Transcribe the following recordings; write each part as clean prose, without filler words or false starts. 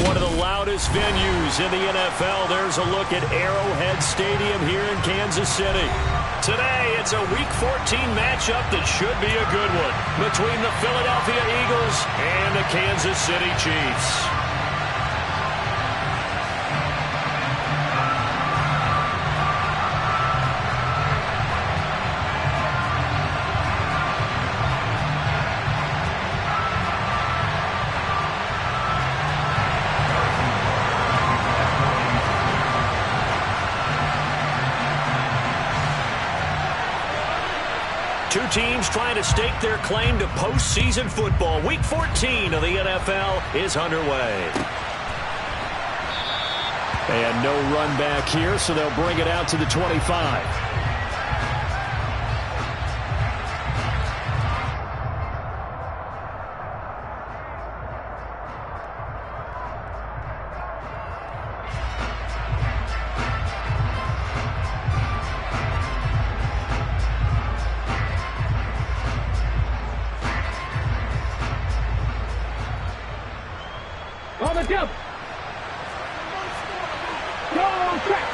One of the loudest venues in the NFL. There's a look at Arrowhead Stadium here in Kansas City. Today, it's a Week 14 matchup that should be a good one between the Philadelphia Eagles and the Kansas City Chiefs. Two teams trying to stake their claim to postseason football. Week 14 of the NFL is underway. And no run back here, so they'll bring it out to the 25. On the jump. Go crack.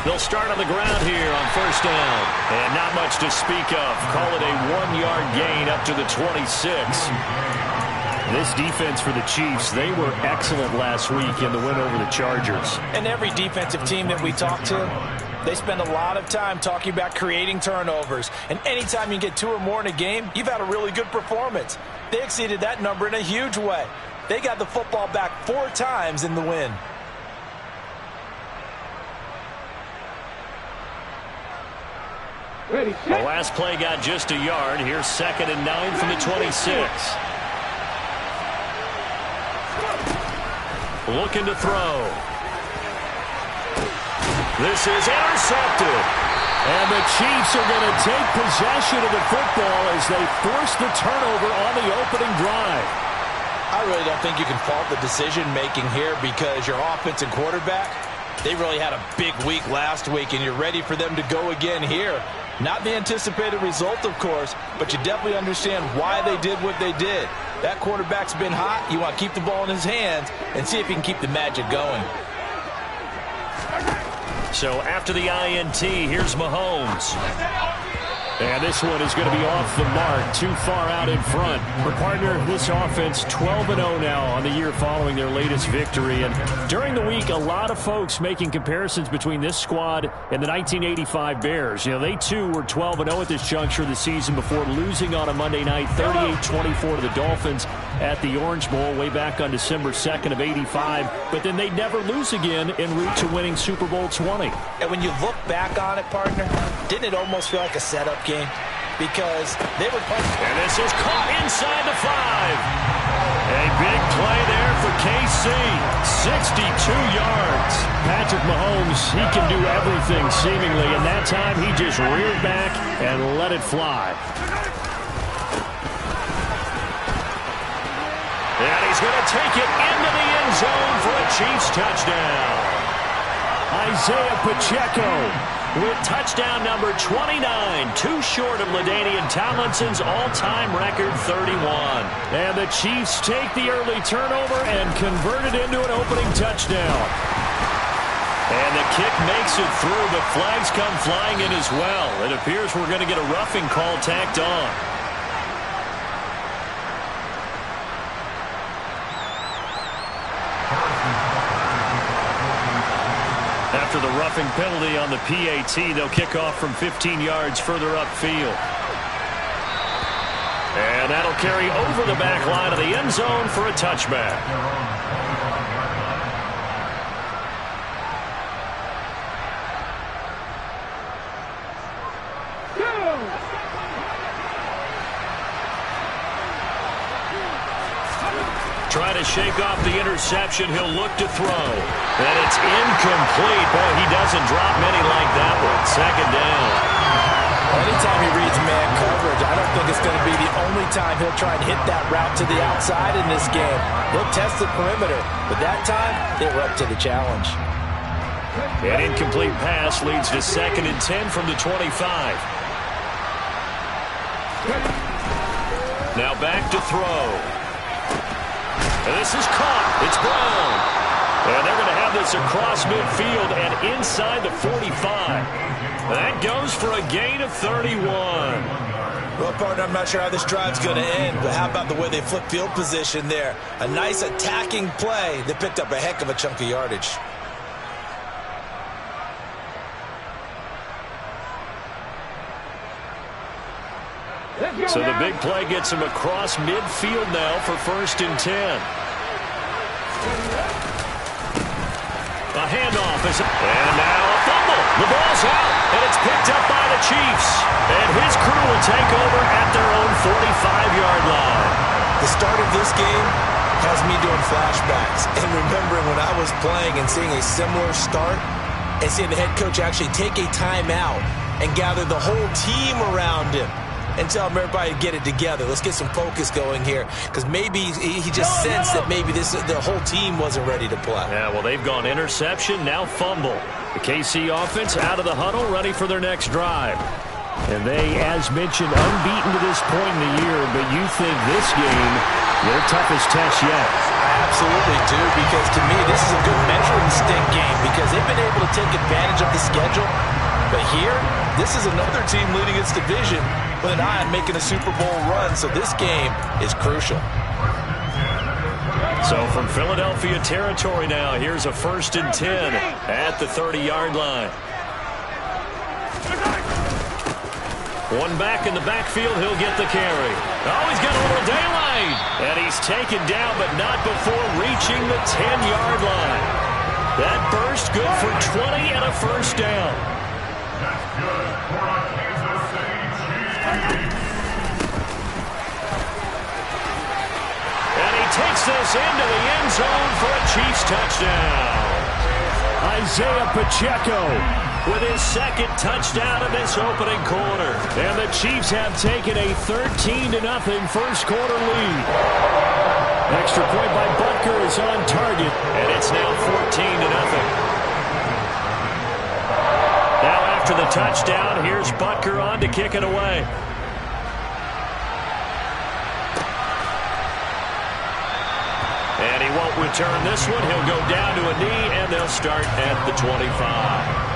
They'll start on the ground here on first down. And not much to speak of. Call it a 1-yard gain up to the 26. This defense for the Chiefs, they were excellent last week in the win over the Chargers. And every defensive team that we talk to, they spend a lot of time talking about creating turnovers. And anytime you get 2 or more in a game, you've had a really good performance. They exceeded that number in a huge way. They got the football back 4 times in the win. Ready, The last play got just a yard. Here's 2nd and 9 from the 26. Looking to throw. This is intercepted. And the Chiefs are going to take possession of the football as they force the turnover on the opening drive. I really don't think you can fault the decision-making here because your offense and quarterback, they really had a big week last week, and you're ready for them to go again here. Not the anticipated result, of course, but you definitely understand why they did what they did. That quarterback's been hot. You want to keep the ball in his hands and see if he can keep the magic going. So after the INT, here's Mahomes. And this one is going to be off the mark, too far out in front. For partner, this offense 12-0 now on the year following their latest victory. And during the week, a lot of folks making comparisons between this squad and the 1985 Bears. You know, they too were 12-0 at this juncture of the season before losing on a Monday night 38-24 to the Dolphins at the Orange Bowl way back on December 2nd of 85. But then they'd never lose again en route to winning Super Bowl 20. And when you look back on it, partner, didn't it almost feel like a setup game? Because they were playing. And this is caught inside the 5. A big play there for KC. 62 yards. Patrick Mahomes, he can do everything seemingly. And that time he just reared back and let it fly. And he's going to take it into the end zone for a Chiefs touchdown. Isaiah Pacheco with touchdown number 29, too short of LaDainian Tomlinson's all-time record 31. And the Chiefs take the early turnover and convert it into an opening touchdown. And the kick makes it through, but flags come flying in as well. It appears we're going to get a roughing call tacked on. After the roughing penalty on the PAT, they'll kick off from 15 yards further upfield. And that'll carry over the back line of the end zone for a touchback. Trying to shake off the interception. He'll look to throw. And it's incomplete. Boy, he doesn't drop many like that one. 2nd down. Anytime he reads man coverage, I don't think it's going to be the only time he'll try and hit that route to the outside in this game. He'll test the perimeter, but that time they were up to the challenge. An incomplete pass leads to 2nd and 10 from the 25. Now back to throw. And this is caught. It's Brown. And they're going to have this across midfield and inside the 45. That goes for a gain of 31. Well, partner, I'm not sure how this drive's going to end, but how about the way they flip field position there? A nice attacking play that picked up a heck of a chunk of yardage. So the big play gets him across midfield now for 1st and 10. A handoff is, and now a fumble. The ball's out, and it's picked up by the Chiefs. And his crew will take over at their own 45-yard line. The start of this game has me doing flashbacks and remembering when I was playing and seeing a similar start and seeing the head coach actually take a timeout and gather the whole team around him and tell everybody to get it together. Let's get some focus going here, because maybe he just sensed that maybe the whole team wasn't ready to play. Yeah, well, they've gone interception, now fumble. The KC offense out of the huddle, ready for their next drive. And they, as mentioned, unbeaten to this point in the year, but you think this game, their toughest test yet. I absolutely do, because to me, this is a good measuring stick game, because they've been able to take advantage of the schedule. But here, this is another team leading its division with an eye on making a Super Bowl run, so this game is crucial. So from Philadelphia territory now, here's a 1st and 10 at the 30-yard line. One back in the backfield, he'll get the carry. Oh, he's got a little daylight. And he's taken down, but not before reaching the 10-yard line. That burst good for 20 and a 1st down. And he takes this into the end zone for a Chiefs touchdown. Isaiah Pacheco with his 2nd touchdown of this opening quarter. And the Chiefs have taken a 13-0 first quarter lead. Extra point by Butker is on target, and it's now 14-0. Now after the touchdown, here's Butker on to kick it away. And he won't return this one. He'll go down to a knee, and they'll start at the 25.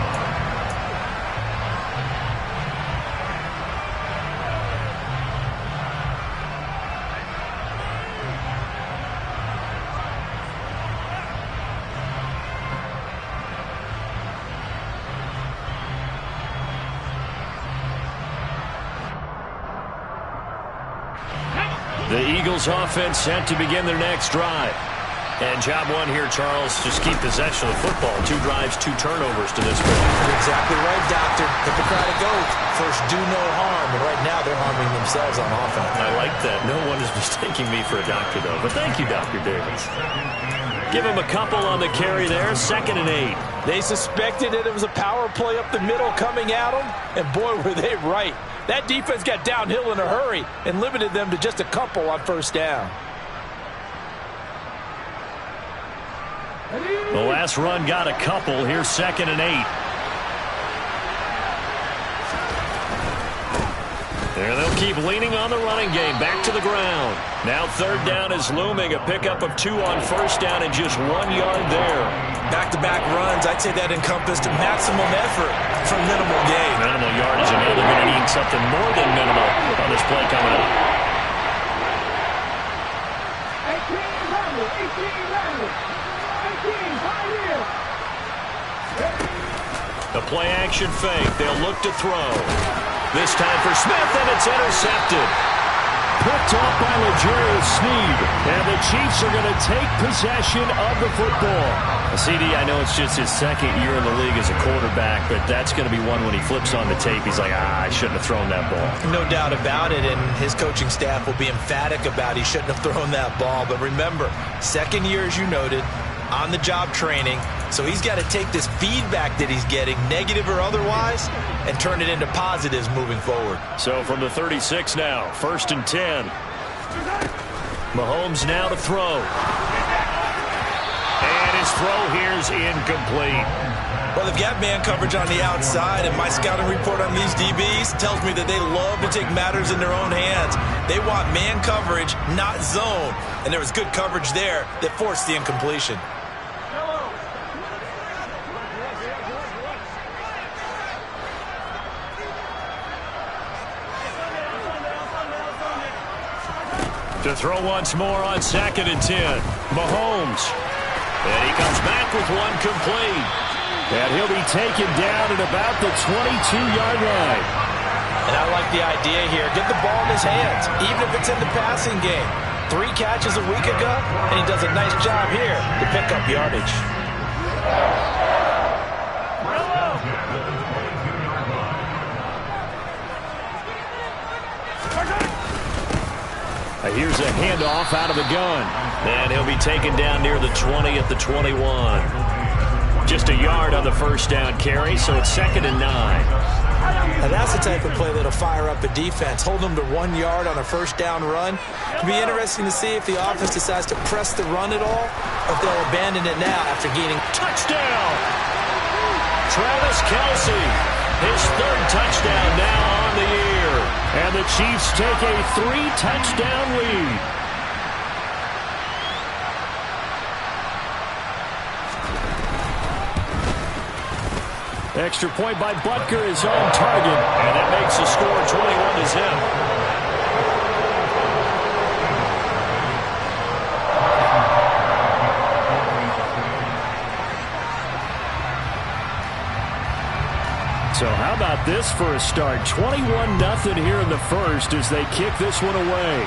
The Eagles offense set to begin their next drive. And job one here, Charles, just keep possession of the football. 2 drives, 2 turnovers to this point. You're exactly right, Doctor. Hippocratic oath. First, do no harm. And right now, they're harming themselves on offense. I like that. No one is mistaking me for a doctor, though. But thank you, Dr. Davis. Give him a couple on the carry there. 2nd and 8. They suspected that it was a power play up the middle coming at them. And boy, were they right. That defense got downhill in a hurry and limited them to just a couple on 1st down. The last run got a couple. Here's 2nd and 8. There they'll keep leaning on the running game. Back to the ground. Now 3rd down is looming. A pickup of 2 on 1st down and just 1 yard there. Back-to-back runs. I'd say that encompassed maximum effort for minimal gain. Minimal yardage, and now they're going to need something more than minimal on this play coming up. 18, The play-action fake. They'll look to throw. This time for Smith, and it's intercepted. Picked off by L'Jarius Sneed. And the Chiefs are going to take possession of the football. CD, I know it's just his 2nd year in the league as a quarterback, but that's going to be one when he flips on the tape. He's like, I shouldn't have thrown that ball. No doubt about it, and his coaching staff will be emphatic about he shouldn't have thrown that ball. But remember, 2nd year, as you noted, on-the-job training. So he's got to take this feedback that he's getting, negative or otherwise, and turn it into positives moving forward. So from the 36 now, 1st and 10. Mahomes now to throw. And his throw here is incomplete. Well, they've got man coverage on the outside, and my scouting report on these DBs tells me that they love to take matters in their own hands. They want man coverage, not zone. And there was good coverage there that forced the incompletion. To throw once more on 2nd and 10. Mahomes. And he comes back with one complete. And he'll be taken down at about the 22-yard line. And I like the idea here. Get the ball in his hands, even if it's in the passing game. 3 catches a week ago, and he does a nice job here to pick up yardage. Here's a handoff out of the gun. And he'll be taken down near the 20 at the 21. Just a yard on the first down carry, so it's 2nd and 9. And that's the type of play that'll fire up a defense. Hold them to 1 yard on a first down run. It'll be interesting to see if the offense decides to press the run at all, or if they'll abandon it now after gaining. Touchdown! Travis Kelce, his 3rd touchdown now on the year. And the Chiefs take a 3-touchdown lead. Extra point by Butker is on target, and that makes the score 21-0. So how about this for a start? 21-0 here in the first as they kick this one away.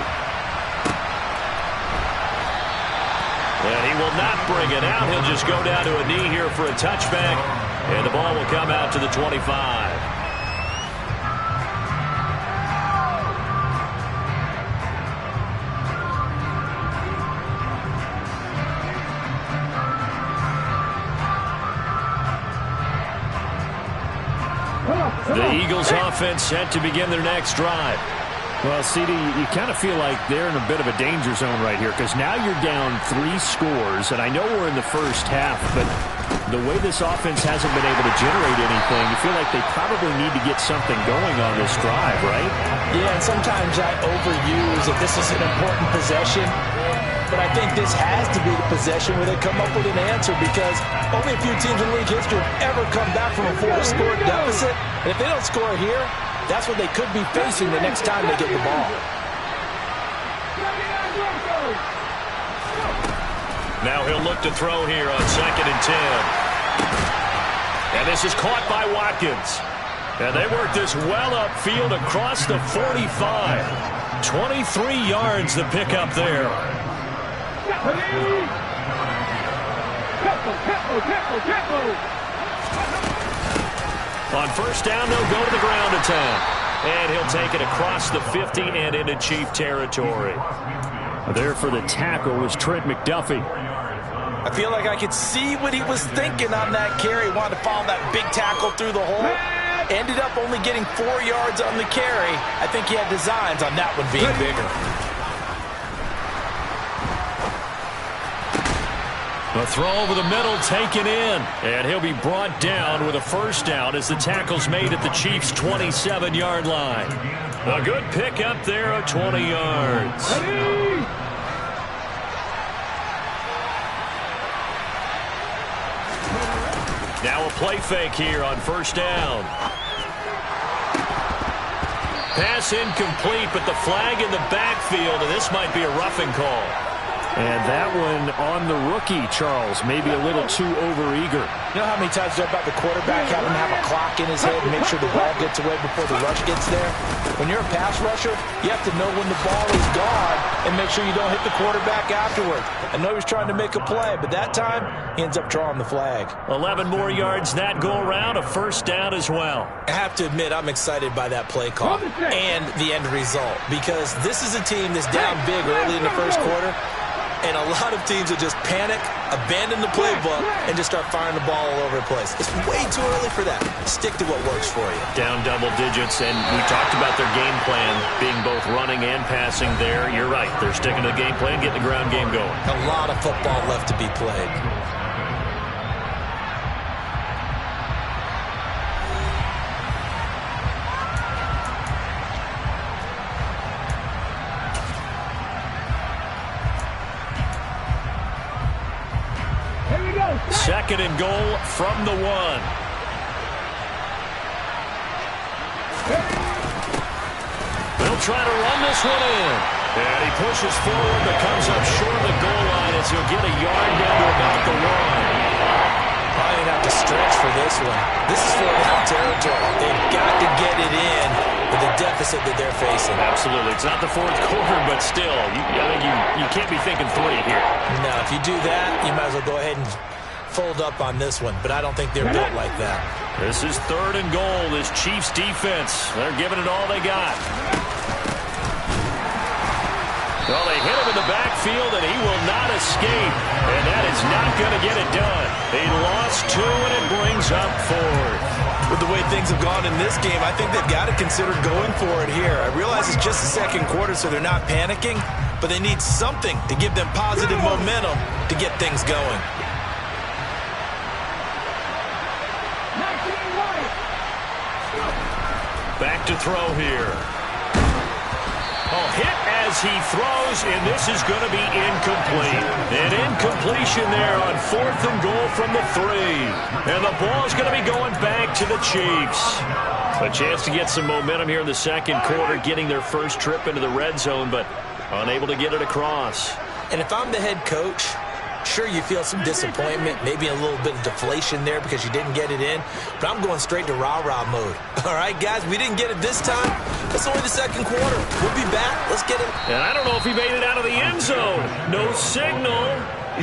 And he will not bring it out. He'll just go down to a knee here for a touchback. And the ball will come out to the 25. The Eagles offense set to begin their next drive. Well, CD, you kind of feel like they're in a bit of a danger zone right here because now you're down 3 scores, and I know we're in the first half, but the way this offense hasn't been able to generate anything, you feel like they probably need to get something going on this drive, right? Yeah, and sometimes I overuse that this is an important possession, but I think this has to be the possession where they come up with an answer because only a few teams in league history have ever come back from a 4-score deficit, and if they don't score here, that's what they could be facing the next time they get the ball. Now he'll look to throw here on 2nd and 10. And this is caught by Watkins. And they work this well upfield across the 45. 23 yards to pick up there. On first down, they'll go to the ground attack. And he'll take it across the 50 and into Chief territory. There for the tackle was Trent McDuffie. I feel like I could see what he was thinking on that carry. Wanted to follow that big tackle through the hole. Ended up only getting 4 yards on the carry. I think he had designs on that one being bigger. A throw over the middle taken in. And he'll be brought down with a first down as the tackle's made at the Chiefs' 27-yard line. A good pick up there of 20 yards. Now a play fake here on first down. Pass incomplete, but the flag in the backfield, and this might be a roughing call. And that one on the rookie, Charles, maybe a little too overeager. You know how many times you about the quarterback having to have a clock in his head and make sure the ball gets away before the rush gets there? When you're a pass rusher, you have to know when the ball is gone and make sure you don't hit the quarterback afterwards. I know he's trying to make a play, but that time he ends up drawing the flag. 11 more yards that go around, a first down as well. I have to admit, I'm excited by that play call and the end result because this is a team that's down big early in the first quarter. And a lot of teams will just panic, abandon the playbook, and just start firing the ball all over the place. It's way too early for that. Stick to what works for you. Down double digits, and we talked about their game plan being both running and passing there. You're right. They're sticking to the game plan, getting the ground game going. A lot of football left to be played. 2nd and goal from the 1. They'll try to run this one in. And he pushes forward but comes up short of the goal line as he'll get a yard down to about the 1. Probably going to have to stretch for this one. This is 4-down territory. They've got to get it in with the deficit that they're facing. Absolutely. It's not the 4th quarter, but still, I think you can't be thinking 3 here. No, if you do that, you might as well go ahead and fold up on this one. But I don't think they're built like that. This is 3rd and goal. This Chiefs defense, they're giving it all they got. Well, they hit him in the backfield, and he will not escape. And that is not going to get it done. They lost 2, and it brings up 4th. With the way things have gone in this game, I think they've got to consider going for it here. I realize it's just the 2nd quarter, so they're not panicking, but they need something to give them positive momentum to get things going. Back to throw here. Hit as he throws, and this is going to be incomplete. An incompletion there on 4th and goal from the 3. And the ball's going to be going back to the Chiefs. A chance to get some momentum here in the 2nd quarter, getting their first trip into the red zone, but unable to get it across. And if I'm the head coach, sure, you feel some disappointment, maybe a little bit of deflation there because you didn't get it in, but I'm going straight to rah-rah mode. All right, guys, we didn't get it this time. It's only the 2nd quarter. We'll be back. Let's get it. And I don't know if he made it out of the end zone. No signal.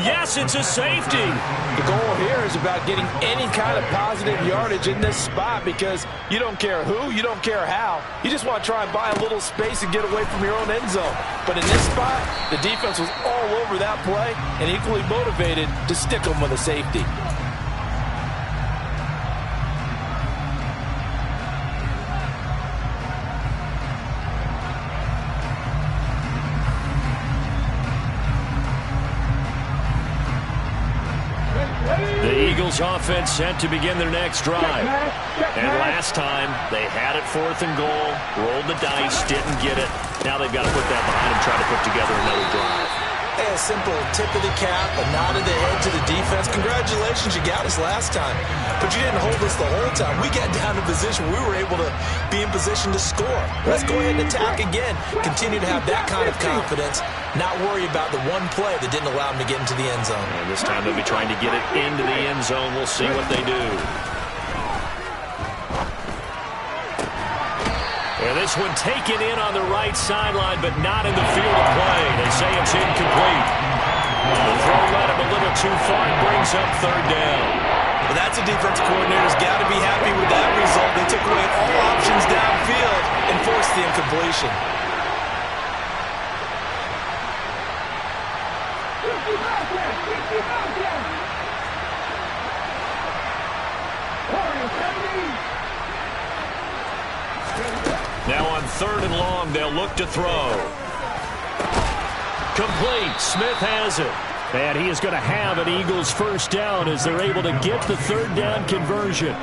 Yes, it's a safety. The goal here is about getting any kind of positive yardage in this spot because you don't care who, you don't care how. You just want to try and buy a little space and get away from your own end zone. But in this spot, the defense was all over that play and equally motivated to stick them with a safety. The Eagles offense set to begin their next drive. And last time, they had it 4th and goal, rolled the dice, didn't get it. Now they've got to put that behind them, try to put together another drive. Hey, a simple tip of the cap, a nod of the head to the defense. Congratulations, you got us last time. But you didn't hold us the whole time. We got down to position. We were able to be in position to score. Let's go ahead and attack again. Continue to have that kind of confidence. Not worry about the one play that didn't allow them to get into the end zone. And this time they'll be trying to get it into the end zone. We'll see what they do. And this one taken in on the right sideline, but not in the field of play. They say it's incomplete. The throw led him a little too far and brings up 3rd down. Well, that's a defense coordinator's got to be happy with that result. They took away all options downfield and forced the incompletion. Now on 3rd and long, they'll look to throw. Complete. Smith has it. And he is going to have an Eagles 1st down as they're able to get the 3rd down conversion.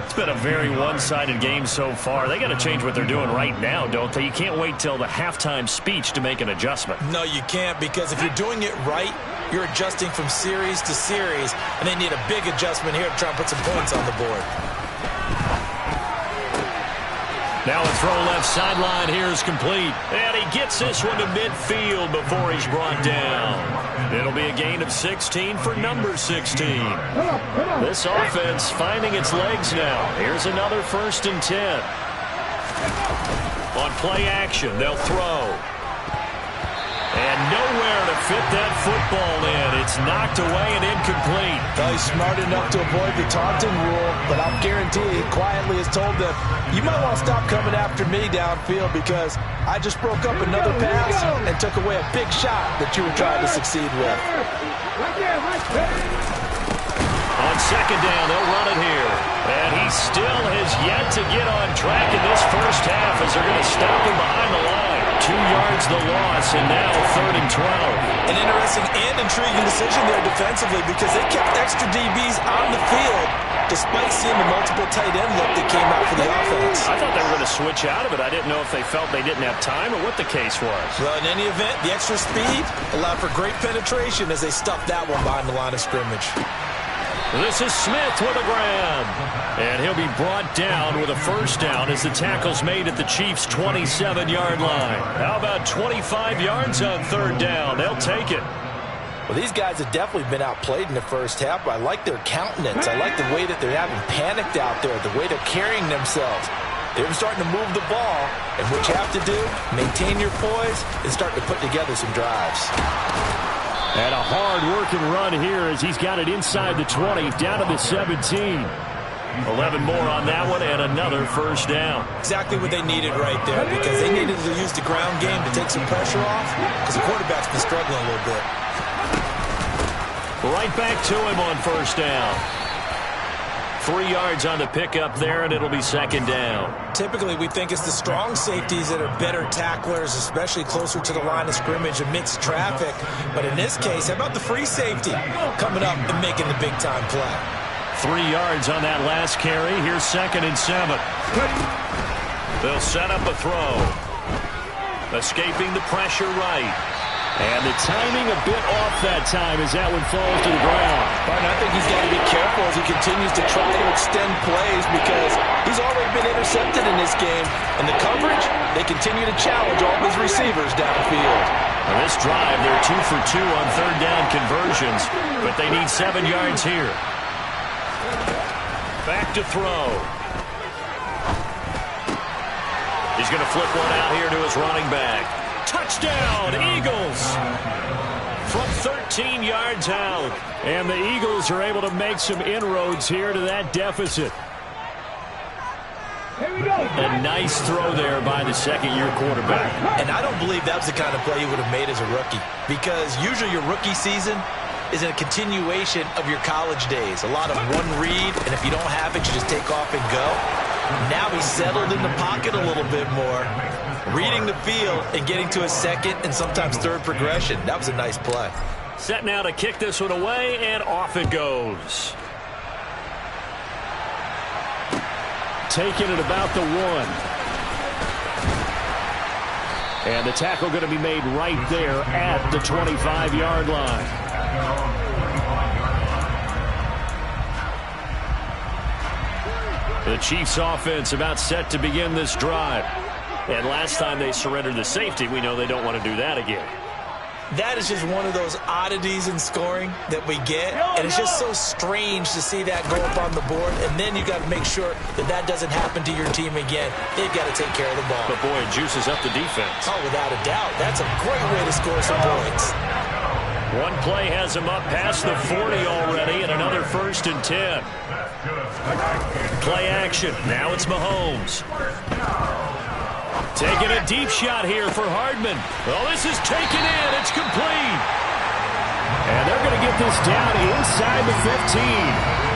It's been a very one-sided game so far. They got to change what they're doing right now, don't they? You can't wait till the halftime speech to make an adjustment. No, you can't, because if you're doing it right, you're adjusting from series to series, and they need a big adjustment here to try and put some points on the board. Now a throw left sideline here is complete. And he gets this one to midfield before he's brought down. It'll be a gain of 16 for number 16. This offense finding its legs now. Here's another 1st and 10. On play action, they'll throw. And nowhere to fit that football in. It's knocked away and incomplete. Well, he's smart enough to avoid the taunting rule, but I'll guarantee he quietly has told them, you might want to stop coming after me downfield because I just broke up another pass and took away a big shot that you were trying to succeed with. On 2nd down, they'll run it here. And he still has yet to get on track in this 1st half as they're going to stop him behind the line. 2 yards the loss, and now 3rd and 12. An interesting and intriguing decision there defensively because they kept extra DBs on the field despite seeing the multiple tight end look that came out for the offense. I thought they were going to switch out of it. I didn't know if they felt they didn't have time or what the case was. Well, in any event, the extra speed allowed for great penetration as they stuffed that one behind the line of scrimmage. This is Smith with a grab. And he'll be brought down with a first down as the tackle's made at the Chiefs' 27-yard line. How about 25 yards on third down? They'll take it. Well, these guys have definitely been outplayed in the first half, but I like their countenance. I like the way that they're having panicked out there, the way they're carrying themselves. They're starting to move the ball, and what you have to do, maintain your poise and start to put together some drives. And a hard-working run here as he's got it inside the 20, down to the 17. 11 more on that one, and another first down. Exactly what they needed right there, because they needed to use the ground game to take some pressure off, because the quarterback's been struggling a little bit. Right back to him on first down. 3 yards on the pickup there, and it'll be second down. Typically, we think it's the strong safeties that are better tacklers, especially closer to the line of scrimmage amidst traffic. But in this case, how about the free safety coming up and making the big-time play? 3 yards on that last carry. Here's 2nd and 7. They'll set up a throw. Escaping the pressure right. And the timing a bit off that time as that one falls to the ground. But I think he's got to be careful as he continues to try to extend plays because he's already been intercepted in this game. And the coverage, they continue to challenge all of his receivers downfield. Now this drive, they're 2 for 2 on third down conversions, but they need 7 yards here. Back to throw. He's going to flip one out here to his running back. Touchdown, Eagles! From 13 yards out. And the Eagles are able to make some inroads here to that deficit. Here we go. A nice throw there by the second-year quarterback. And I don't believe that was the kind of play he would have made as a rookie, because usually your rookie season is a continuation of your college days. A lot of one read, and if you don't have it, you just take off and go. Now he's settled in the pocket a little bit more, reading the field and getting to a second and sometimes third progression. That was a nice play. Set now to kick this one away, and off it goes. Taking it about the 1. And the tackle going to be made right there at the 25-yard line. The Chiefs offense about set to begin this drive. And last time they surrendered the safety, we know they don't want to do that again. That is just one of those oddities in scoring that we get, and it's just so strange to see that go up on the board, and then you got to make sure that that doesn't happen to your team again. They've got to take care of the ball. But boy, it juices up the defense. Oh, without a doubt. That's a great way to score some points. One play has him up past the 40 already, and another 1st and 10. Play action. Now it's Mahomes. Taking a deep shot here for Hardman. Well, this is taken in. It's complete. And they're going to get this down inside the 15.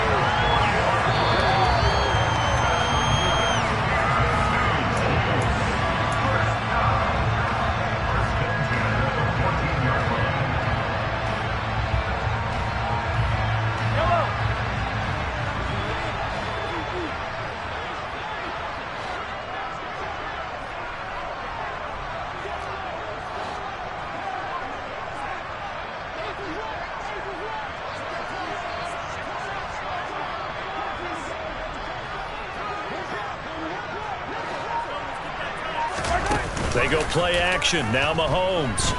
They go play action. Now Mahomes.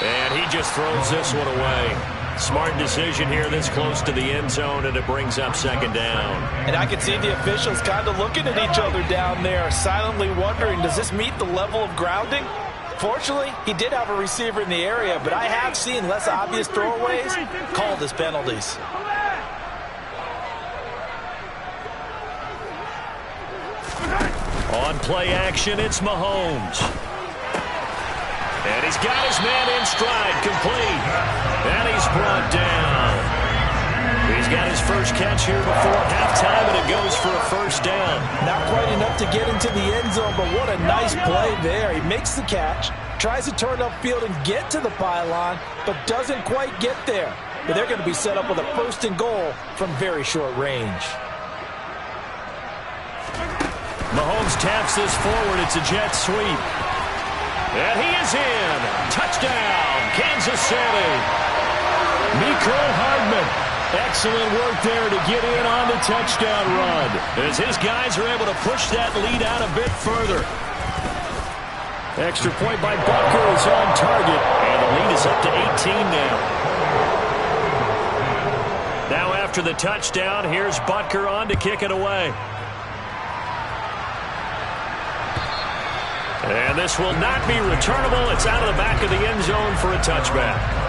And he just throws this one away. Smart decision here this close to the end zone, and it brings up 2nd down. And I can see the officials kind of looking at each other down there, silently wondering, does this meet the level of grounding? Fortunately, he did have a receiver in the area, but I have seen less obvious throwaways called as penalties. On play action, it's Mahomes. And he's got his man in stride, complete. And he's brought down. He's got his first catch here before halftime, and it goes for a first down. Not quite enough to get into the end zone, but what a nice play there. He makes the catch, tries to turn upfield and get to the pylon, but doesn't quite get there. But they're going to be set up with a 1st and goal from very short range. Mahomes taps this forward. It's a jet sweep. And he is in. Touchdown, Kansas City. Mecole Hardman. Excellent work there to get in on the touchdown run, as his guys are able to push that lead out a bit further. Extra point by Butker is on target, and the lead is up to 18 now. Now after the touchdown, here's Butker on to kick it away. And this will not be returnable. It's out of the back of the end zone for a touchback.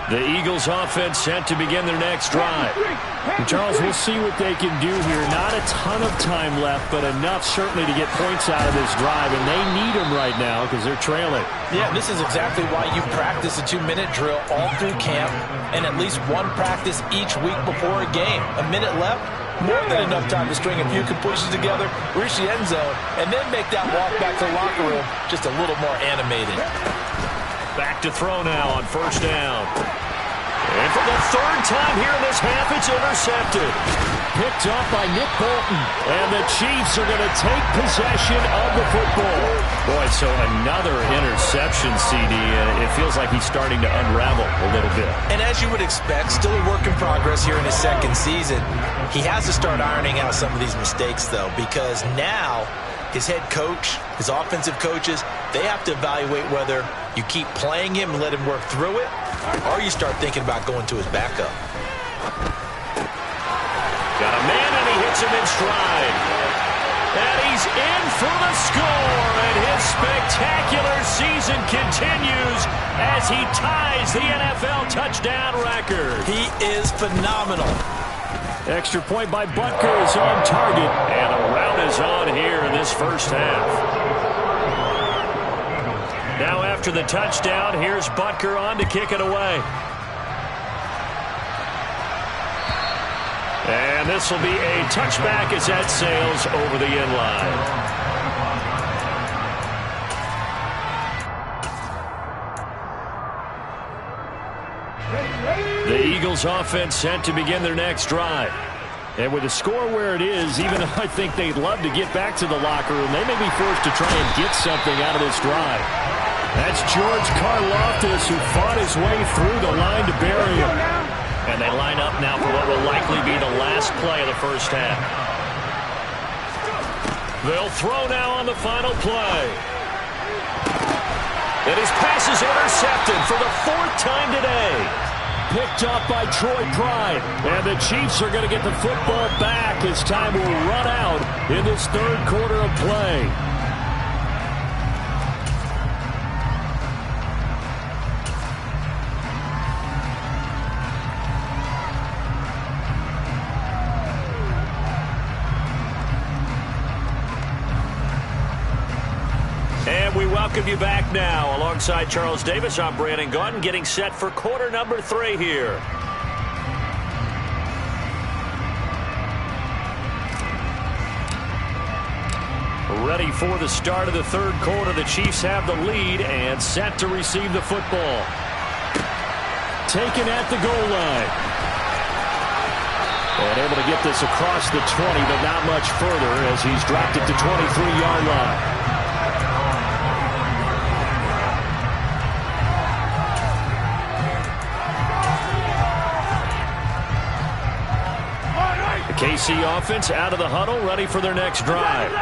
The Eagles offense set to begin their next drive. And Charles, we'll see what they can do here. Not a ton of time left, but enough certainly to get points out of this drive, and they need them right now because they're trailing. Yeah, this is exactly why you practice a 2-minute drill all through camp and at least one practice each week before a game. A minute left, more than enough time to string a few completions together, reach the end zone, and then make that walk back to the locker room just a little more animated. Back to throw now on first down. And for the third time here in this half, it's intercepted. Picked up by Nick Bolton. And the Chiefs are going to take possession of the football. Boy, so another interception, CD, and it feels like he's starting to unravel a little bit. And as you would expect, still a work in progress here in his second season. He has to start ironing out some of these mistakes, though, because now his head coach, his offensive coaches, they have to evaluate whether you keep playing him and let him work through it, or you start thinking about going to his backup. Got a man, and he hits him in stride. And he's in for the score, and his spectacular season continues as he ties the NFL touchdown record. He is phenomenal. Extra point by Butker is on target, and a rout is on here in this first half. Now after the touchdown, here's Butker on to kick it away. And this will be a touchback as that sails over the end line. The Eagles offense set to begin their next drive. And with the score where it is, even though I think they'd love to get back to the locker room, they may be forced to try and get something out of this drive. That's George Karlaftis, who fought his way through the line to bury him. And they line up now for what will likely be the last play of the first half. They'll throw now on the final play. And his pass is intercepted for the fourth time today. Picked up by Troy Pride. And the Chiefs are going to get the football back as time will run out in this third quarter of play. We welcome you back now. Alongside Charles Davis, I'm Brandon Gaudin, getting set for quarter number 3 here. Ready for the start of the third quarter. The Chiefs have the lead and set to receive the football. Taken at the goal line. And able to get this across the 20, but not much further as he's dropped it to 23-yard line. KC offense out of the huddle, ready for their next drive.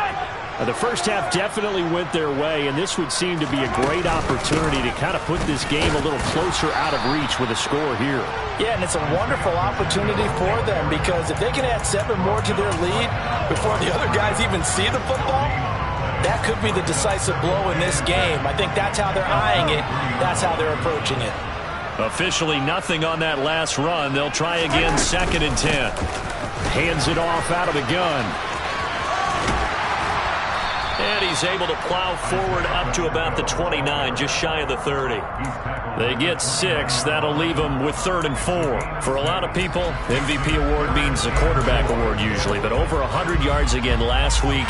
The first half definitely went their way, and this would seem to be a great opportunity to kind of put this game a little closer out of reach with a score here. Yeah, and it's a wonderful opportunity for them because if they can add 7 more to their lead before the other guys even see the football, that could be the decisive blow in this game. I think that's how they're eyeing it. That's how they're approaching it. Officially nothing on that last run. They'll try again, 2nd and 10. Hands it off out of the gun. And he's able to plow forward up to about the 29, just shy of the 30. They get 6. That'll leave them with 3rd and 4. For a lot of people, MVP award means a quarterback award usually, but over 100 yards again last week.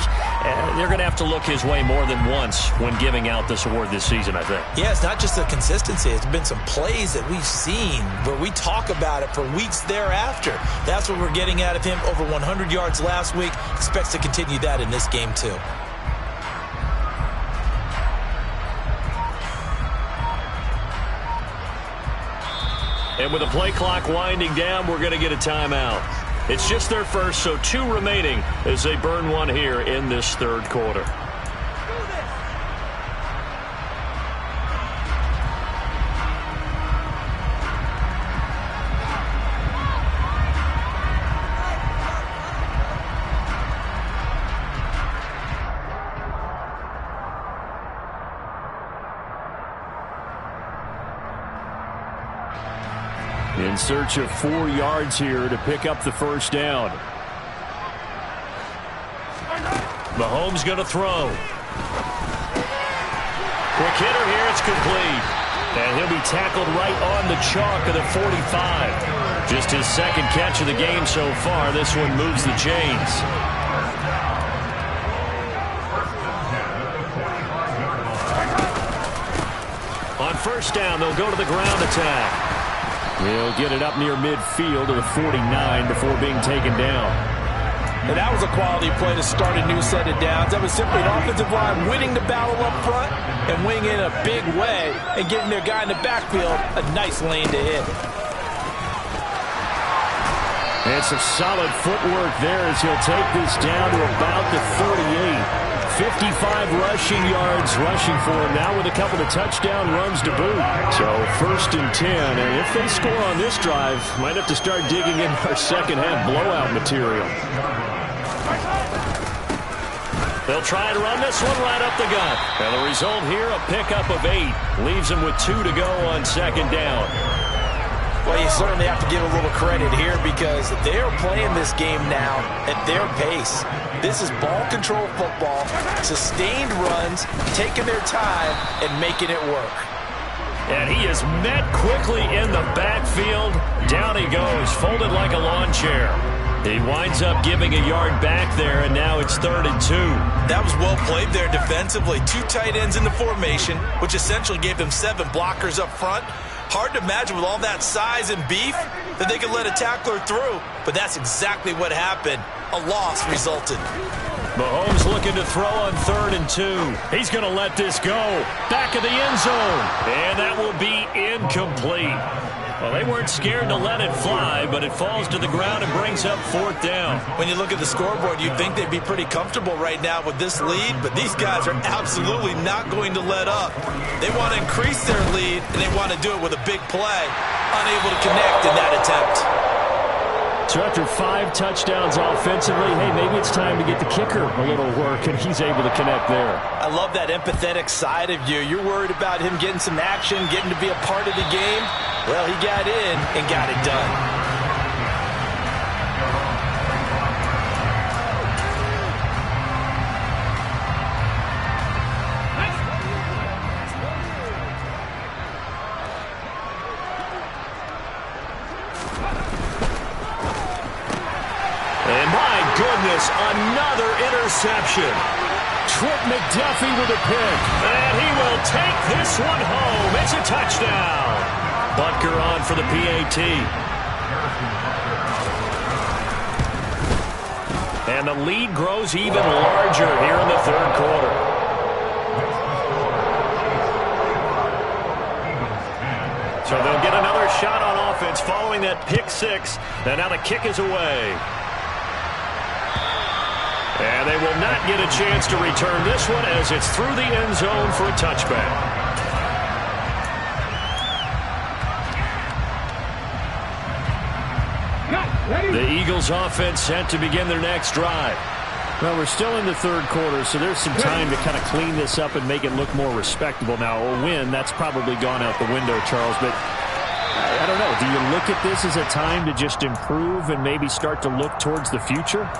They're going to have to look his way more than once when giving out this award this season, I think. Yeah, it's not just the consistency. It's been some plays that we've seen where we talk about it for weeks thereafter. That's what we're getting out of him. Over 100 yards last week. Expects to continue that in this game, too. And with the play clock winding down, we're going to get a timeout. It's just their first, so 2 remaining as they burn one here in this 3rd quarter. In search of 4 yards here to pick up the first down. Mahomes going to throw. Quick hitter here. It's complete. And he'll be tackled right on the chalk of the 45. Just his 2nd catch of the game so far. This one moves the chains. On first down, they'll go to the ground attack. He'll get it up near midfield to the 49 before being taken down. And that was a quality play to start a new set of downs. That was simply an offensive line winning the battle up front and winning in a big way and giving their guy in the backfield a nice lane to hit. And some solid footwork there as he'll take this down to about the 38. 55 rushing yards rushing for him now with a couple of touchdown runs to boot. So 1st and 10. And if they score on this drive, might have to start digging in our second half blowout material. They'll try to run this one right up the gut. And the result here, a pickup of 8. Leaves them with 2 to go on 2nd down. Well, you certainly have to give a little credit here because they're playing this game now at their pace. This is ball control football, sustained runs, taking their time and making it work. And he is met quickly in the backfield. Down he goes, folded like a lawn chair. He winds up giving a yard back there, and now it's 3rd and 2. That was well played there defensively. 2 tight ends in the formation, which essentially gave them 7 blockers up front. Hard to imagine with all that size and beef that they could let a tackler through, but that's exactly what happened. A loss resulted. Mahomes looking to throw on 3rd and 2. He's going to let this go. Back of the end zone, and that will be incomplete. Well, they weren't scared to let it fly, but it falls to the ground and brings up 4th down. When you look at the scoreboard, you'd think they'd be pretty comfortable right now with this lead, but these guys are absolutely not going to let up. They want to increase their lead, and they want to do it with a big play. Unable to connect in that attempt. So after 5 touchdowns offensively, hey, maybe it's time to get the kicker a little work, and he's able to connect there. I love that empathetic side of you. You're worried about him getting some action, getting to be a part of the game. Well, he got in and got it done. Another interception. Trent McDuffie with a pick. And he will take this one home. It's a touchdown. Butker on for the PAT. And the lead grows even larger here in the 3rd quarter. So they'll get another shot on offense following that pick 6. And now the kick is away. And they will not get a chance to return this one as it's through the end zone for a touchback. The Eagles offense set to begin their next drive. Well, we're still in the 3rd quarter, so there's some time to kind of clean this up and make it look more respectable. Now, a win, that's probably gone out the window, Charles, but I don't know. Do you look at this as a time to just improve and maybe start to look towards the future?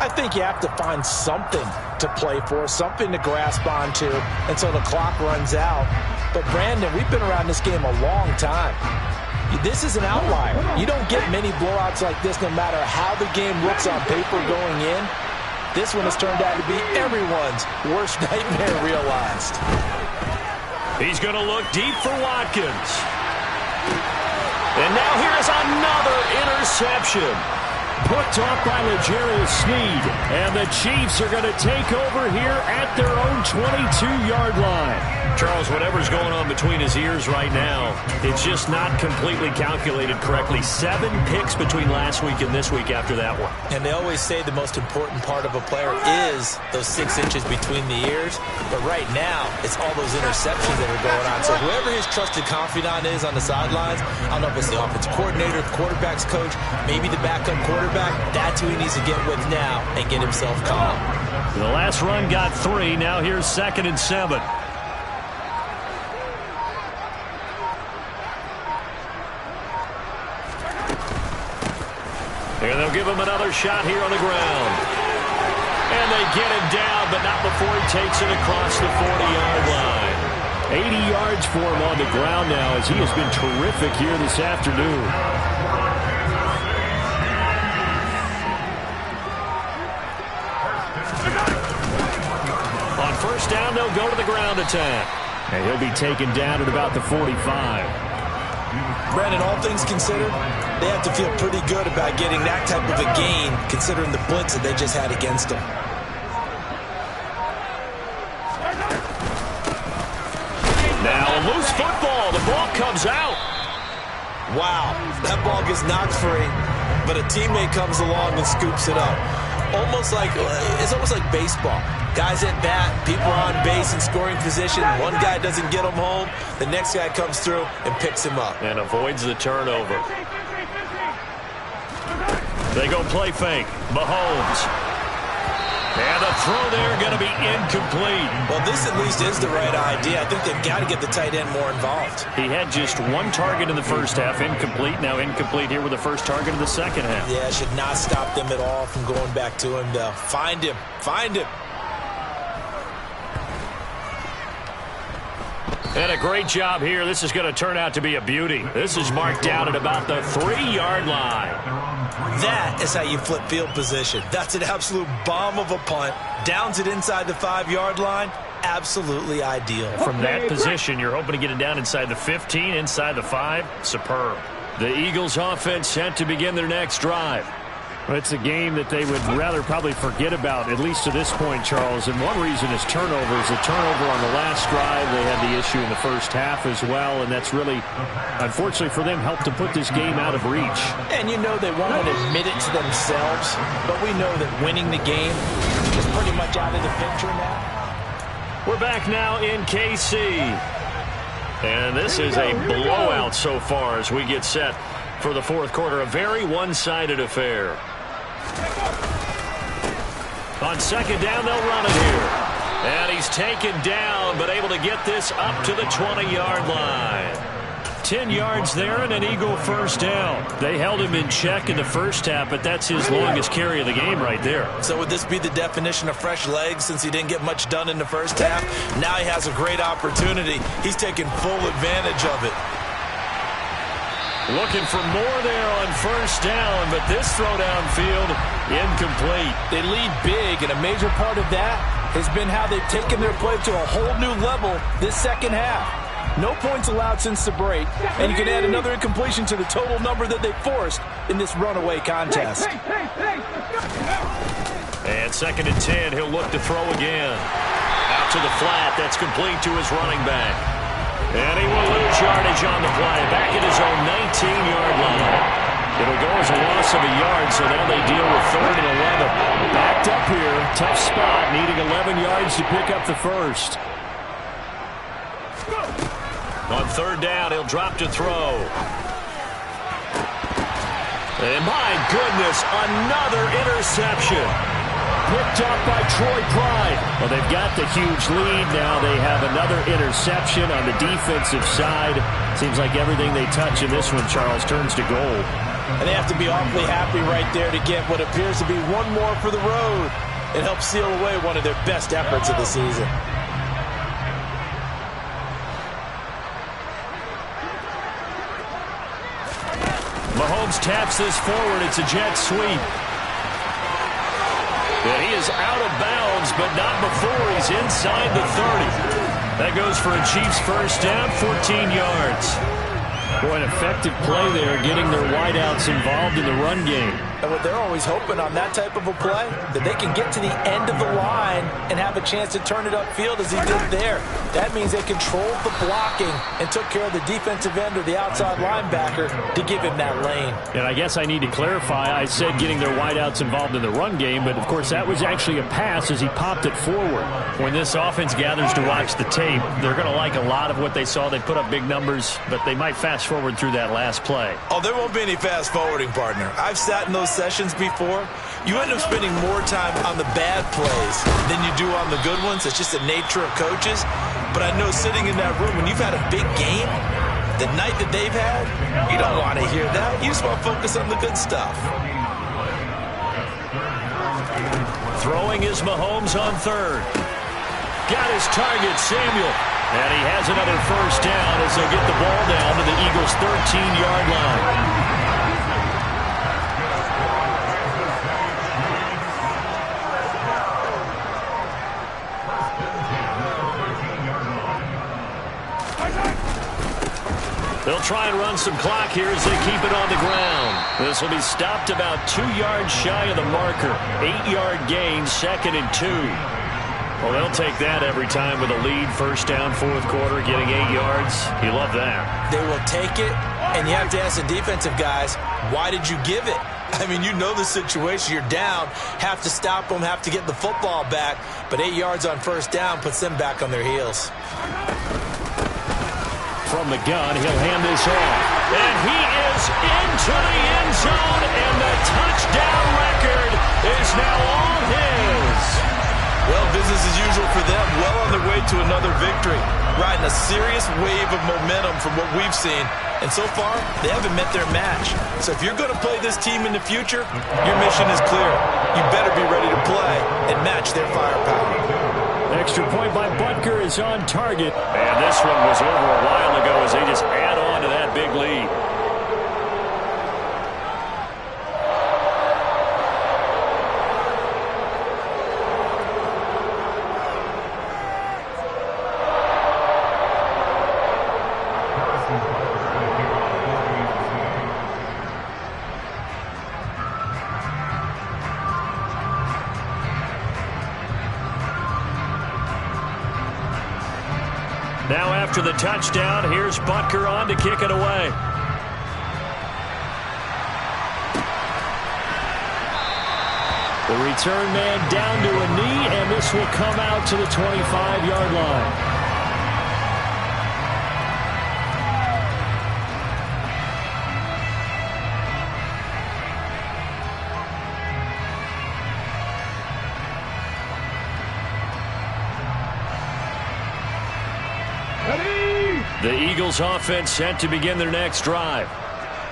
I think you have to find something to play for, something to grasp onto until the clock runs out. But, Brandon, we've been around this game a long time. This is an outlier. You don't get many blowouts like this no matter how the game looks on paper going in. This one has turned out to be everyone's worst nightmare realized. He's going to look deep for Watkins. And now here's another interception. Picked off by L'Jarius Sneed. And the Chiefs are going to take over here at their own 22-yard line. Charles, whatever's going on between his ears right now, it's just not completely calculated correctly. 7 picks between last week and this week after that one. And they always say the most important part of a player is those 6 inches between the ears. But right now, it's all those interceptions that are going on. So whoever his trusted confidant is on the sidelines, I don't know if it's the offensive coordinator, the quarterback's coach, maybe the backup quarterback, that's who he needs to get with now and get himself calm. The last run got 3. Now here's 2nd and 7. And they'll give him another shot here on the ground. And they get him down, but not before he takes it across the 40-yard line. 80 yards for him on the ground now as he has been terrific here this afternoon. On first down, they'll go to the ground attack. And he'll be taken down at about the 45. Brandon, all things considered, they have to feel pretty good about getting that type of a gain, considering the blitz that they just had against them. Now a loose football. The ball comes out. Wow, that ball gets knocked free, but a teammate comes along and scoops it up. It's almost like baseball. Guys at bat, people are on base in scoring position. One guy doesn't get him home. The next guy comes through and picks him up. And avoids the turnover. They go play fake. Mahomes. And the throw there going to be incomplete. Well, this at least is the right idea. I think they've got to get the tight end more involved. He had just 1 target in the first half, incomplete. Now incomplete here with the first target in the second half. Yeah, it should not stop them at all from going back to him, though. Find him. Find him. And a great job here. This is going to turn out to be a beauty. This is marked down at about the 3-yard line. That is how you flip field position. That's an absolute bomb of a punt. Downs it inside the 5-yard line. Absolutely ideal. From that position, you're hoping to get it down inside the 15, inside the 5. Superb. The Eagles offense set to begin their next drive. Well, it's a game that they would rather probably forget about, at least to this point, Charles. And one reason is turnovers. A turnover on the last drive. They had the issue in the first half as well, and that's really, unfortunately for them, helped to put this game out of reach. And you know they won't admit it to themselves, but we know that winning the game is pretty much out of the picture now. We're back now in KC. And this is a blowout so far as we get set for the fourth quarter. A very one-sided affair. On second down, they'll run it here. And he's taken down, but able to get this up to the 20-yard line. 10 yards there and an Eagle first down. They held him in check in the first half, but that's his longest carry of the game right there. So would this be the definition of fresh legs since he didn't get much done in the first half? Now he has a great opportunity. He's taking full advantage of it. Looking for more there on first down, but this throw downfield, incomplete. They lead big, and a major part of that has been how they've taken their play to a whole new level this second half. No points allowed since the break, and you can add another incompletion to the total number that they forced in this runaway contest. And 2nd and 10, he'll look to throw again. Out to the flat, that's complete to his running back. And he will lose yardage on the play, back at his own 19-yard line. It'll go as a loss of a yard, so now they deal with 3rd and 11. Backed up here, tough spot, needing 11 yards to pick up the first. On 3rd down, he'll drop to throw. And my goodness, another interception. Picked up by Troy Pride. Well, they've got the huge lead. Now they have another interception on the defensive side. Seems like everything they touch in this one, Charles, turns to gold. And they have to be awfully happy right there to get what appears to be one more for the road. It helps seal away one of their best efforts of the season. Mahomes taps this forward. It's a jet sweep. And he is out of bounds, but not before he's inside the 30. That goes for a Chiefs first down, 14 yards. Boy, an effective play there, getting their wideouts involved in the run game. And what they're always hoping on that type of a play, that they can get to the end of the line and have a chance to turn it upfield as he did there. That means they controlled the blocking and took care of the defensive end or the outside linebacker to give him that lane. And I guess I need to clarify, I said getting their wideouts involved in the run game, but of course that was actually a pass as he popped it forward. When this offense gathers to watch the tape, they're going to like a lot of what they saw. They put up big numbers, but they might fast forward through that last play. Oh, there won't be any fast forwarding, partner. I've sat in those sessions before. You end up spending more time on the bad plays than you do on the good ones. It's just the nature of coaches. But I know sitting in that room, when you've had a big game, the night that they've had, you don't want to hear that. You just want to focus on the good stuff. Throwing is Mahomes on third. Got his target, Samuel. And he has another first down as they'll get the ball down to the Eagles' 13-yard line. They'll try and run some clock here as they keep it on the ground. This will be stopped about 2 yards shy of the marker. 8-yard gain, 2nd and 2. Well, they'll take that every time with a lead. First down, fourth quarter, getting 8 yards. You love that. They will take it, and you have to ask the defensive guys, why did you give it? I mean, you know the situation. You're down, have to stop them, have to get the football back, but 8 yards on first down puts them back on their heels. From the gun, he'll hand this off. And he is into the end zone, and the touchdown record is now all his. Well, business as usual for them. Well on their way to another victory. Riding a serious wave of momentum from what we've seen. And so far, they haven't met their match. So if you're going to play this team in the future, your mission is clear. You better be ready to play and match their firepower. Extra point by Butker is on target. And this one was over a while ago as they just add on to that big lead. Now after the touchdown, here's Butker on to kick it away. The return man down to a knee, and this will come out to the 25-yard line. The Eagles offense set to begin their next drive.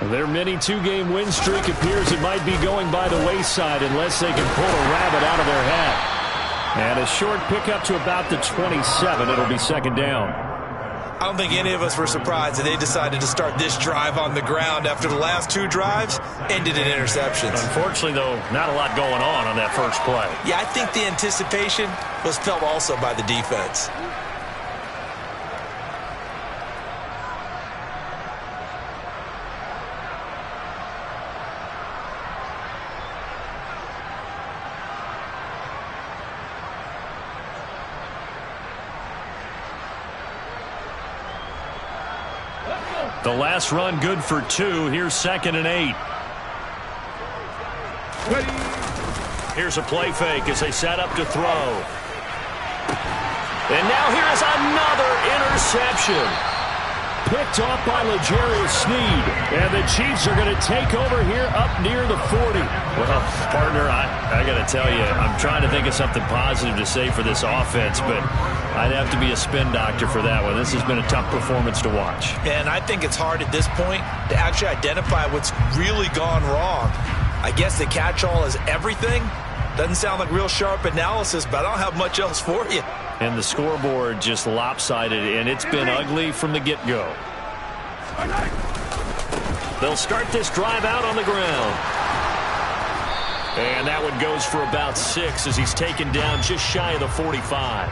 Their mini two-game win streak appears it might be going by the wayside unless they can pull a rabbit out of their hat. And a short pickup to about the 27. It'll be second down. I don't think any of us were surprised that they decided to start this drive on the ground after the last two drives ended in interceptions. Unfortunately, though, not a lot going on that first play. Yeah, I think the anticipation was felt also by the defense. The last run good for 2. Here's 2nd and 8. Here's a play fake as they set up to throw. And now here is another interception. picked off by L'Jarius Sneed. And the Chiefs are going to take over here up near the 40. Well, partner, I got to tell you, I'm trying to think of something positive to say for this offense, but I'd have to be a spin doctor for that one. This has been a tough performance to watch. And I think it's hard at this point to actually identify what's really gone wrong. I guess the catch-all is everything. Doesn't sound like real sharp analysis, but I don't have much else for you. And the scoreboard just lopsided, and it's been ugly from the get-go. They'll start this drive out on the ground. And that one goes for about 6 as he's taken down just shy of the 45.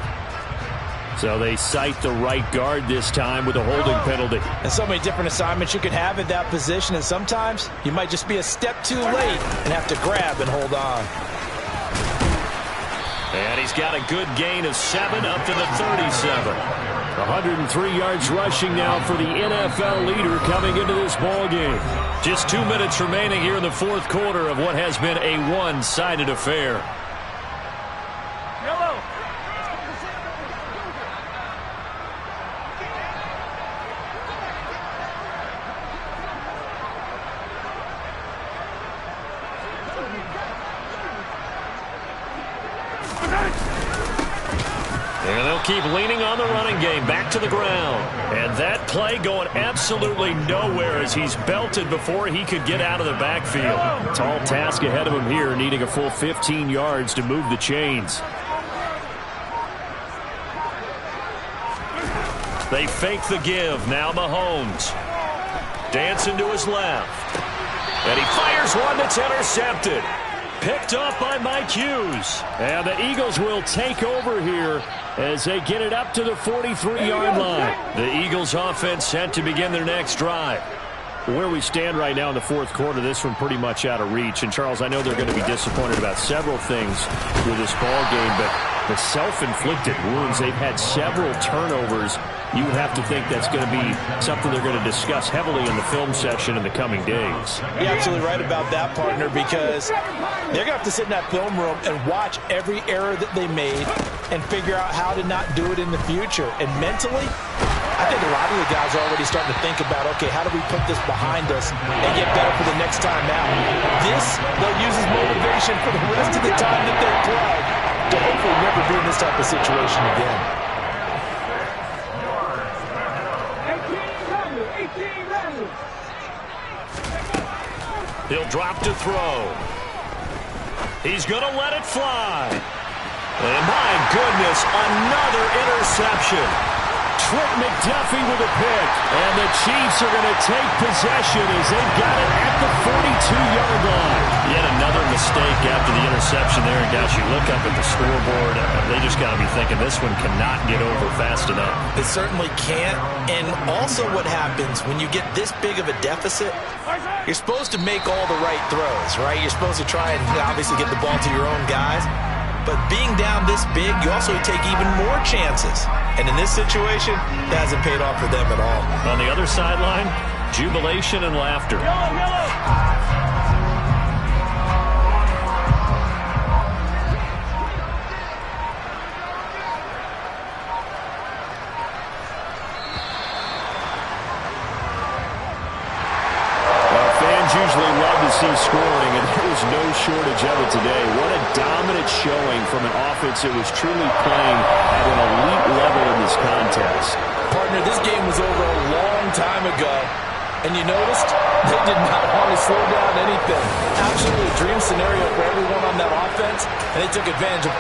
So they cite the right guard this time with a holding penalty. And so many different assignments you could have at that position, and sometimes you might just be a step too late and have to grab and hold on. And he's got a good gain of 7 up to the 37. 103 yards rushing now for the NFL leader coming into this ball game. Just 2 minutes remaining here in the fourth quarter of what has been a one-sided affair. And they'll keep leaning on the running game, back to the ground. And that play going absolutely nowhere as he's belted before he could get out of the backfield. Tall task ahead of him here, needing a full 15 yards to move the chains. They fake the give. Now Mahomes. Dancing to his left. And he fires one that's intercepted. Picked off by Mike Hughes. And the Eagles will take over here as they get it up to the 43-yard line. The Eagles offense set to begin their next drive. Where we stand right now in the fourth quarter, this one pretty much out of reach. And, Charles, I know they're going to be disappointed about several things with this ball game, but the self-inflicted wounds, they've had several turnovers. You have to think that's going to be something they're going to discuss heavily in the film section in the coming days. You're absolutely right about that, partner, because they're going to have to sit in that film room and watch every error that they made and figure out how to not do it in the future. And mentally, I think a lot of the guys are already starting to think about, okay, how do we put this behind us and get better for the next time out? This, they'll use as motivation for the rest of the time that they play to hopefully never be in this type of situation again. He'll drop to throw. He's going to let it fly. And my goodness, another interception. Trent McDuffie with a pick. And the Chiefs are going to take possession as they've got it at the 42-yard line. Yet another mistake after the interception there. And gosh, you look up at the scoreboard, they just got to be thinking this one cannot get over fast enough. It certainly can't. And also what happens when you get this big of a deficit, you're supposed to make all the right throws, right? You're supposed to try and obviously get the ball to your own guys. But being down this big, you also take even more chances. And in this situation, that hasn't paid off for them at all. On the other sideline, jubilation and laughter. Usually love to see scoring, and there was no shortage of it today. What a dominant showing from an offense that was truly playing at an elite level in this contest. Partner, this game was over a long time ago, and you noticed they did not want to slow down anything. Absolutely a dream scenario for everyone on that offense, and they took advantage of